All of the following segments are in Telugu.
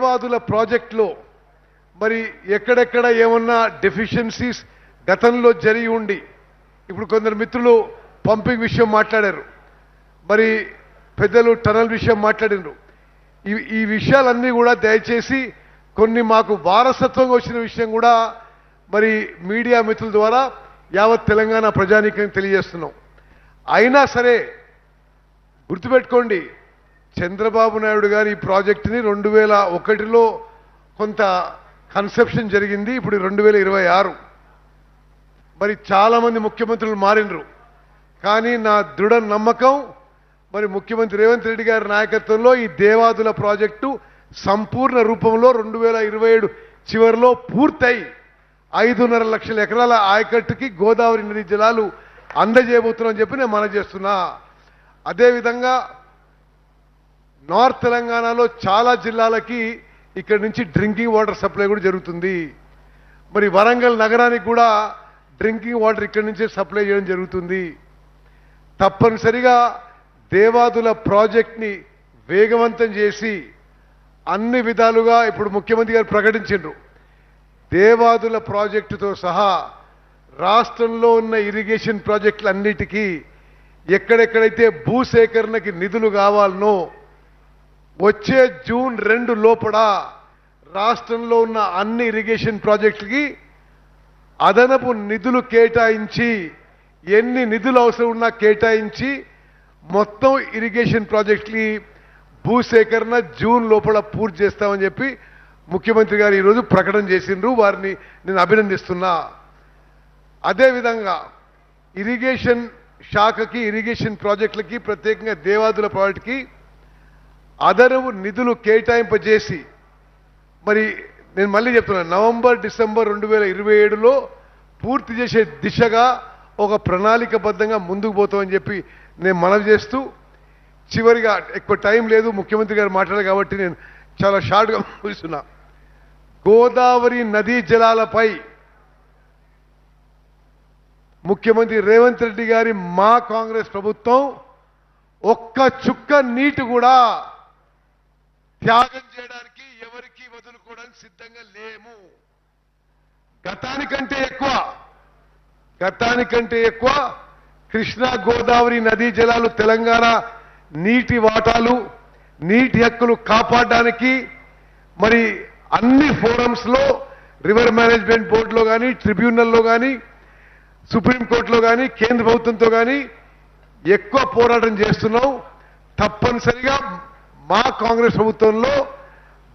దేవాదుల ప్రాజెక్టులో మరి ఎక్కడెక్కడ ఏమన్నా డెఫిషియన్సీస్ గతంలో జరిగి ఉండి ఇప్పుడు కొందరు మిత్రులు పంపింగ్ విషయం మాట్లాడారు, మరి పెద్దలు టనల్ విషయం మాట్లాడినారు. ఈ విషయాలన్నీ కూడా దయచేసి కొన్ని మాకు వారసత్వంగా వచ్చిన విషయం కూడా మరి మీడియా మిత్రుల ద్వారా యావత్ తెలంగాణ ప్రజానీకం తెలియజేస్తున్నాం. అయినా సరే గుర్తుపెట్టుకోండి, చంద్రబాబు నాయుడు గారి ఈ ప్రాజెక్టుని 2001లో కొంత కన్సెప్షన్ జరిగింది. ఇప్పుడు 2026 మరి చాలామంది ముఖ్యమంత్రులు మారినరు. కానీ నా దృఢ నమ్మకం మరి ముఖ్యమంత్రి రేవంత్ రెడ్డి గారి నాయకత్వంలో ఈ దేవాదుల ప్రాజెక్టు సంపూర్ణ రూపంలో 2027 చివరిలో పూర్తయి 5.5 లక్షల ఎకరాల ఆయకట్టుకి గోదావరి నది జలాలు అందజేయబోతున్నామని చెప్పి నేను మనవి చేస్తున్నా. అదేవిధంగా నార్త్ తెలంగాణలో చాలా జిల్లాలకి ఇక్కడి నుంచి డ్రింకింగ్ వాటర్ సప్లై కూడా జరుగుతుంది. మరి వరంగల్ నగరానికి కూడా డ్రింకింగ్ వాటర్ ఇక్కడి నుంచే సప్లై చేయడం జరుగుతుంది. తప్పనిసరిగా దేవాదుల ప్రాజెక్ట్ని వేగవంతం చేసి అన్ని విధాలుగా ఇప్పుడు ముఖ్యమంత్రి గారు ప్రకటించారు. దేవాదుల ప్రాజెక్టుతో సహా రాష్ట్రంలో ఉన్న ఇరిగేషన్ ప్రాజెక్టులన్నిటికీ ఎక్కడెక్కడైతే భూసేకరణకి నిధులు కావాలనో వచ్చే జూన్ 2 లోపల రాష్ట్రంలో ఉన్న అన్ని ఇరిగేషన్ ప్రాజెక్టులకి అదనపు నిధులు కేటాయించి, ఎన్ని నిధులు అవసరం ఉన్నా కేటాయించి మొత్తం ఇరిగేషన్ ప్రాజెక్టులకి భూసేకరణ జూన్ లోపల పూర్తి చేస్తామని చెప్పి ముఖ్యమంత్రి గారు ఈరోజు ప్రకటన చేసిండ్రు. వారిని నేను అభినందిస్తున్నా. అదేవిధంగా ఇరిగేషన్ శాఖకి, ఇరిగేషన్ ప్రాజెక్టులకి, ప్రత్యేకంగా దేవాదుల ప్రాజెక్టుకి అదనపు నిధులు కేటాయింపజేసి మరి నేను మళ్ళీ చెప్తున్నాను, నవంబర్ డిసెంబర్ 2027లో పూర్తి చేసే దిశగా ఒక ప్రణాళికబద్ధంగా ముందుకు పోతామని చెప్పి నేను మనవి చేస్తూ, చివరిగా ఎక్కువ టైం లేదు, ముఖ్యమంత్రి గారు మాట్లాడారు కాబట్టి నేను చాలా షార్ట్గా ముగిస్తున్నా. గోదావరి నదీ జలాలపై ముఖ్యమంత్రి రేవంత్ రెడ్డి గారి మా కాంగ్రెస్ ప్రభుత్వం ఒక్క చుక్క నీటి కూడా త్యాగం చేయడానికి, ఎవరికి వదులుకోవడానికి సిద్ధంగా లేము. గతానికంటే ఎక్కువ కృష్ణా గోదావరి నదీ జలాలు, తెలంగాణ నీటి వాటాలు, నీటి హక్కులు కాపాడడానికి మరి అన్ని ఫోరమ్స్లో, రివర్ మేనేజ్మెంట్ బోర్డులో కానీ, ట్రిబ్యునల్లో కానీ, సుప్రీంకోర్టులో కానీ, కేంద్ర ప్రభుత్వంతో కానీ ఎక్కువ పోరాటం చేస్తున్నాం. తప్పనిసరిగా మా కాంగ్రెస్ ప్రభుత్వంలో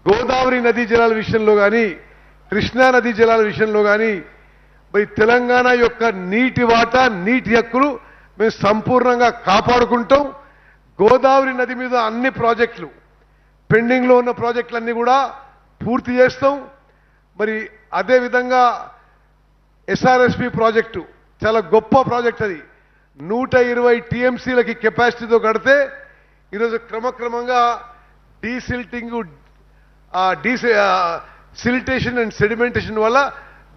గోదావరి నదీ జలాల విషయంలో కానీ, కృష్ణా నదీ జలాల విషయంలో కానీ మరి తెలంగాణ యొక్క నీటి వాటా, నీటి హక్కులు మేము సంపూర్ణంగా కాపాడుకుంటాం. గోదావరి నది మీద అన్ని ప్రాజెక్టులు, పెండింగ్లో ఉన్న ప్రాజెక్టులన్నీ కూడా పూర్తి చేస్తాం. మరి అదేవిధంగా ఎస్ఆర్ఎస్పి ప్రాజెక్టు చాలా గొప్ప ప్రాజెక్ట్. అది 120 టీఎంసీలకి కెపాసిటీతో కడితే ఈరోజు క్రమక్రమంగా సిలిటేషన్ అండ్ సెడిమెంటేషన్ వల్ల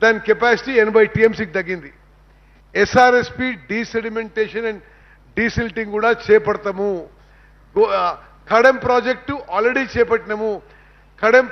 దాని కెపాసిటీ 80 టీఎంసీకి తగ్గింది. ఎస్ఆర్ఎస్పి డీసెడిమెంటేషన్ అండ్ డీసిల్టింగ్ కూడా చేపడతాము. కడెం ప్రాజెక్టు ఆల్రెడీ చేపట్టినాము. కడెం